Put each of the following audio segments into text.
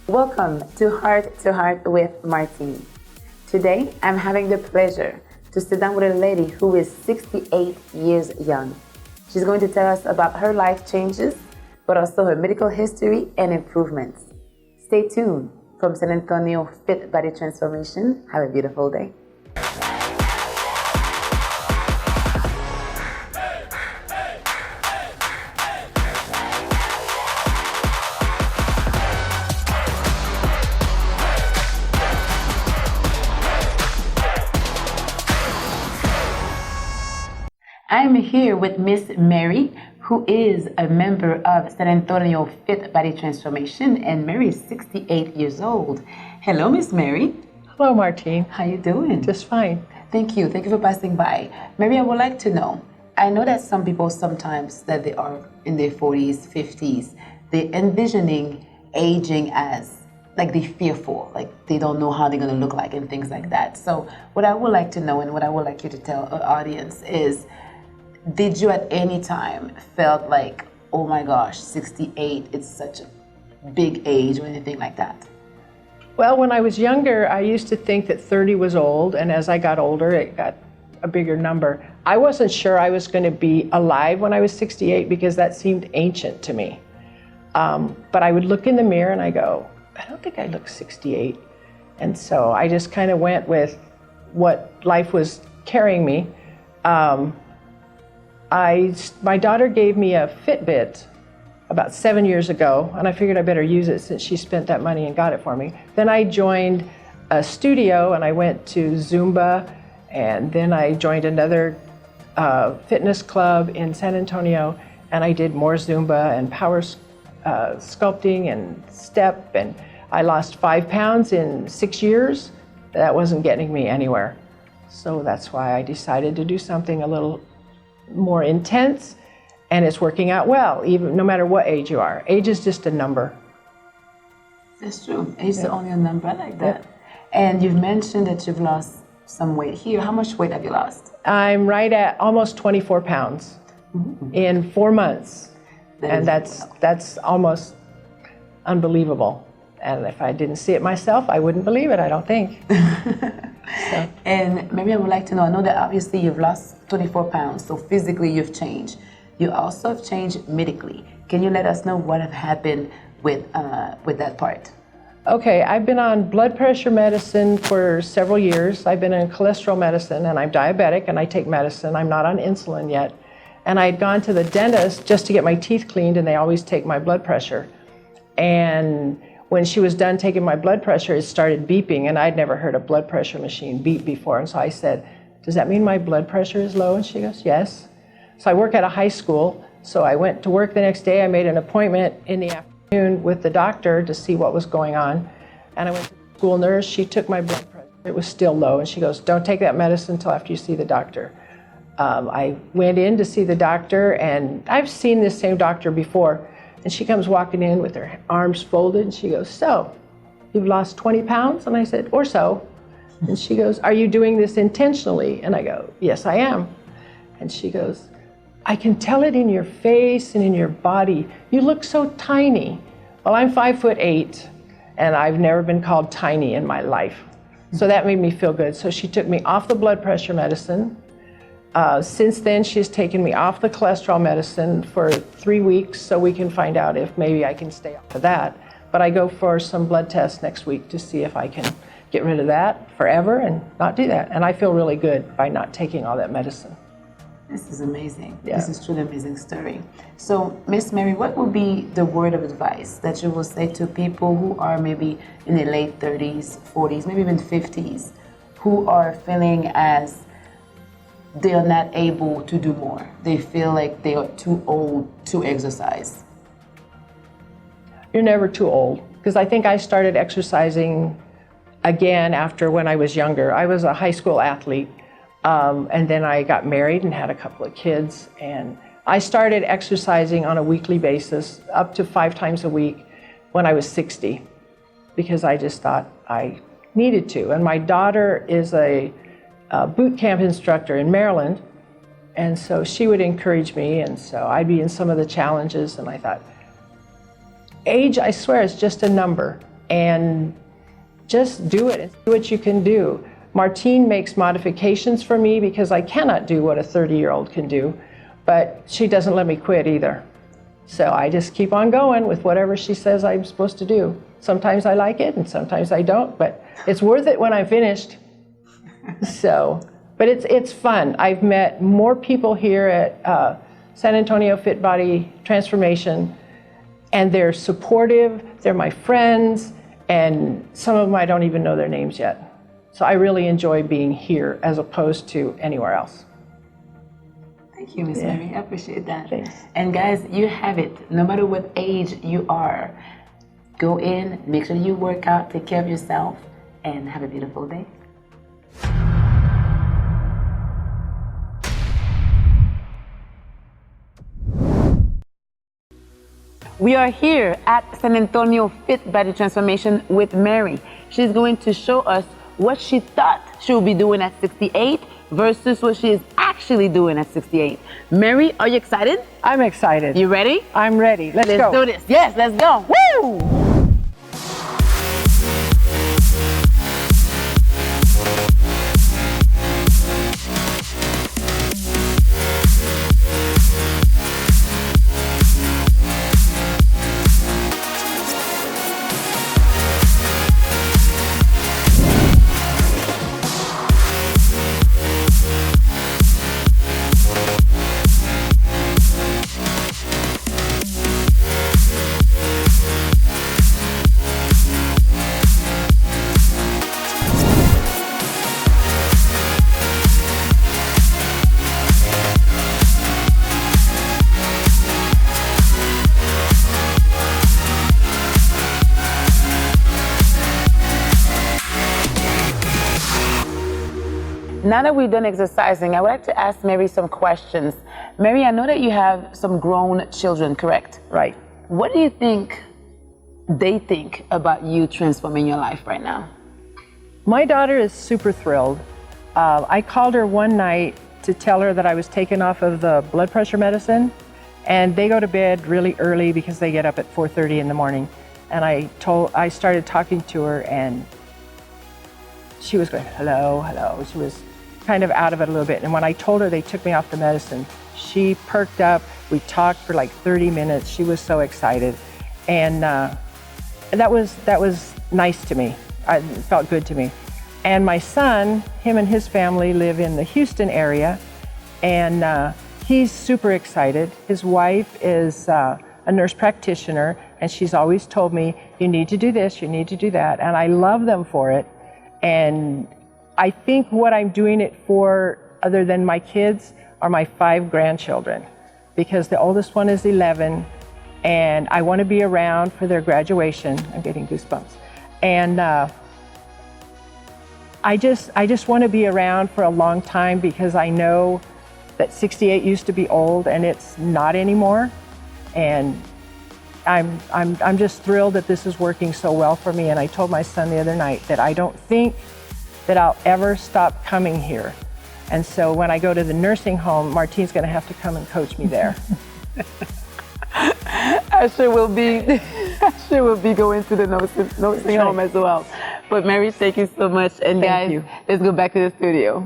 Welcome to Heart with Martine. Today, I'm having the pleasure to sit down with a lady who is 68 years young. She's going to tell us about her life changes, but also her medical history and improvements. Stay tuned. From San Antonio Fit Body Transformation, have a beautiful day. I'm here with Miss Mary, who is a member of San Antonio Fit Body Transformation, and Mary is 68 years old. Hello, Miss Mary. Hello, Martine. How you doing? Just fine. Thank you. Thank you for passing by. Mary, I would like to know, I know that some people sometimes that they are in their 40s, 50s, they're envisioning aging as like they're fearful, like they don't know how they're going to look like and things like that. So what I would like to know and what I would like you to tell our audience is, did you at any time felt like, oh my gosh, 68, it's such a big age or anything like that? Well, when I was younger, I used to think that 30 was old, and as I got older, it got a bigger number. I wasn't sure I was going to be alive when I was 68 because that seemed ancient to me. But I would look in the mirror and I go, I don't think I look 68. And so I just kind of went with what life was carrying me. My daughter gave me a Fitbit about 7 years ago, and I figured I better use it since she spent that money and got it for me. Then I joined a studio and I went to Zumba, and then I joined another fitness club in San Antonio, and I did more Zumba and power sculpting and step, and I lost 5 pounds in 6 years. That wasn't getting me anywhere. So that's why I decided to do something a little more intense, and it's working out well, even no matter what age you are. Age is just a number. That's true. Age is only a number. I like that. Yep. And you've mentioned that you've lost some weight here. How much weight have you lost? I'm right at almost 24 pounds in 4 months. That's almost unbelievable. And if I didn't see it myself, I wouldn't believe it, I don't think. So. And maybe I would like to know, I know that obviously you've lost 24 pounds, so physically you've changed. You also have changed medically. Can you let us know what have happened with that part? Okay, I've been on blood pressure medicine for several years. I've been on cholesterol medicine, and I'm diabetic, and I take medicine. I'm not on insulin yet. And I had gone to the dentist just to get my teeth cleaned, and they always take my blood pressure. And when she was done taking my blood pressure, it started beeping, and I'd never heard a blood pressure machine beep before. And so I said, does that mean my blood pressure is low? And she goes, yes. So I work at a high school, so I went to work the next day. I made an appointment in the afternoon with the doctor to see what was going on. And I went to the school nurse. She took my blood pressure. It was still low, and she goes, don't take that medicine until after you see the doctor. I went in to see the doctor, and I've seen this same doctor before. And she comes walking in with her arms folded, and she goes, so, you've lost 20 pounds? And I said, or so. And she goes, are you doing this intentionally? And I go, yes, I am. And she goes, I can tell it in your face and in your body. You look so tiny. Well, I'm 5'8", and I've never been called tiny in my life. So that made me feel good. So she took me off the blood pressure medicine. Since then, she's taken me off the cholesterol medicine for 3 weeks so we can find out if maybe I can stay off of that. But I go for some blood tests next week to see if I can get rid of that forever and not do that. And I feel really good by not taking all that medicine. This is amazing. Yeah. This is truly an amazing story. So, Miss Mary, what would be the word of advice that you will say to people who are maybe in their late 30s, 40s, maybe even 50s, who are feeling as they are not able to do more? They feel like they are too old to exercise. You're never too old, because I think I started exercising again after when I was younger. I was a high school athlete, and then I got married and had a couple of kids, and I started exercising on a weekly basis, up to 5 times a week when I was 60, because I just thought I needed to. And my daughter is a boot camp instructor in Maryland, and so she would encourage me, and so I'd be in some of the challenges, and I thought, age, I swear, is just a number. and just do it and see what you can do. Martine makes modifications for me because I cannot do what a 30-year-old can do, but she doesn't let me quit either. So I just keep on going with whatever she says I'm supposed to do. Sometimes I like it and sometimes I don't, but it's worth it when I'm finished. So, but it's fun. I've met more people here at San Antonio Fit Body Transformation, and they're supportive, they're my friends, and some of them I don't even know their names yet. So I really enjoy being here as opposed to anywhere else. Thank you, Miss Mary. I appreciate that. Thanks. And guys, you have it. No matter what age you are, go in, make sure you work out, take care of yourself, and have a beautiful day. We are here at San Antonio Fit Body Transformation with Mary. She's going to show us what she thought she would be doing at 68 versus what she is actually doing at 68. Mary, are you excited? I'm excited. You ready? I'm ready. Let's go. Let's do this. Yes, let's go. Woo! Now that we're done exercising, I would like to ask Mary some questions. Mary, I know that you have some grown children, correct? Right. What do you think they think about you transforming your life right now? My daughter is super thrilled. I called her one night to tell her that I was taken off of the blood pressure medicine, and they go to bed really early because they get up at 4:30 in the morning. And I started talking to her, and she was going, hello, hello. She was kind of out of it a little bit. And when I told her they took me off the medicine, she perked up. We talked for like 30 minutes. She was so excited. And that was nice to me. It felt good to me. And my son, him and his family live in the Houston area, and he's super excited. His wife is a nurse practitioner, and she's always told me, you need to do this, you need to do that. And I love them for it. And I think what I'm doing it for, other than my kids, are my 5 grandchildren, because the oldest one is 11, and I want to be around for their graduation. I'm getting goosebumps. And I just want to be around for a long time, because I know that 68 used to be old, and it's not anymore. And I'm just thrilled that this is working so well for me. And I told my son the other night that I don't think that I'll ever stop coming here. And so when I go to the nursing home, Martine's going to have to come and coach me there. I sure will be going to the nursing home as well. But Mary, thank you so much. And Thank you. Let's go back to the studio.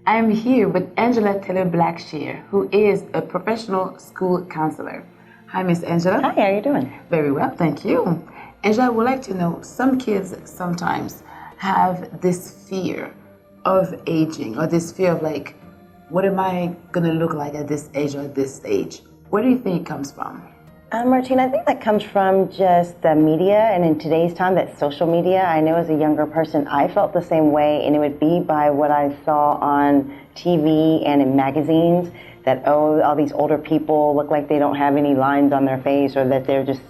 I am here with Angela Taylor Blackshear, who is a professional school counselor. Hi, Miss Angela. Hi, how are you doing? Very well, thank you. Angela, I would like to know, some kids sometimes have this fear of aging, or this fear of like, what am I going to look like at this age or at this stage? Where do you think it comes from? Martine, I think that comes from just the media, and in today's time, that social media. I know as a younger person, I felt the same way, and it would be by what I saw on TV and in magazines, that, oh, all these older people look like they don't have any lines on their face, or that they're just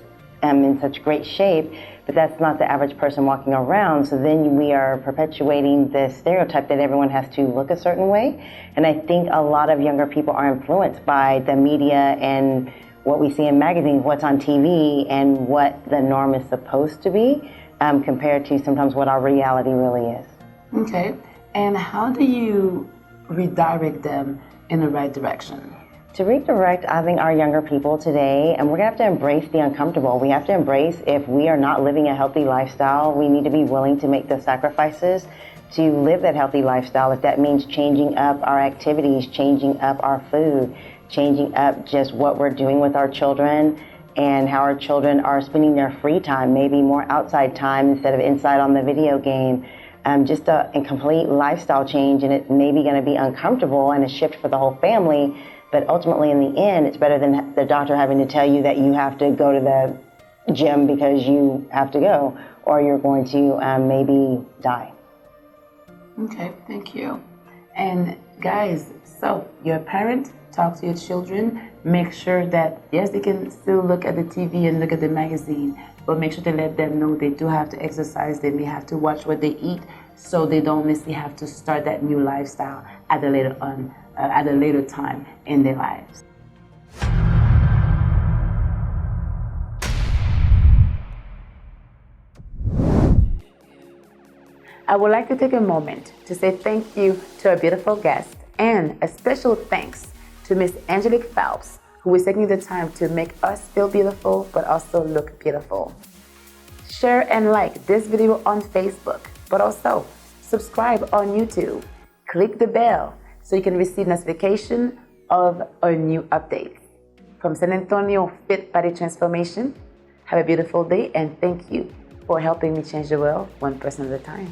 in such great shape. But that's not the average person walking around. So then we are perpetuating this stereotype that everyone has to look a certain way. And I think a lot of younger people are influenced by the media and what we see in magazines, what's on TV, and what the norm is supposed to be, compared to sometimes what our reality really is. Okay. And how do you redirect them in the right direction? To redirect, I think, our younger people today, and we're going to have to embrace the uncomfortable. We have to embrace if we are not living a healthy lifestyle, we need to be willing to make the sacrifices to live that healthy lifestyle. If that means changing up our activities, changing up our food, changing up just what we're doing with our children and how our children are spending their free time, maybe more outside time instead of inside on the video game. Just a complete lifestyle change, and it may be going to be uncomfortable and a shift for the whole family. But ultimately, in the end, it's better than the doctor having to tell you that you have to go to the gym because you have to go, or you're going to maybe die. Okay, thank you. And guys, so you're a parent, talk to your children, make sure that, yes, they can still look at the TV and look at the magazine, but make sure to let them know they do have to exercise, they may have to watch what they eat, so they don't necessarily have to start that new lifestyle at a later time in their lives. I would like to take a moment to say thank you to our beautiful guest, and a special thanks to Miss Angelique Phelps, who is taking the time to make us feel beautiful but also look beautiful. Share and like this video on Facebook, but also subscribe on YouTube. Click the bell so you can receive notification of our new updates. From San Antonio Fit Body Transformation, have a beautiful day, and thank you for helping me change the world one person at a time.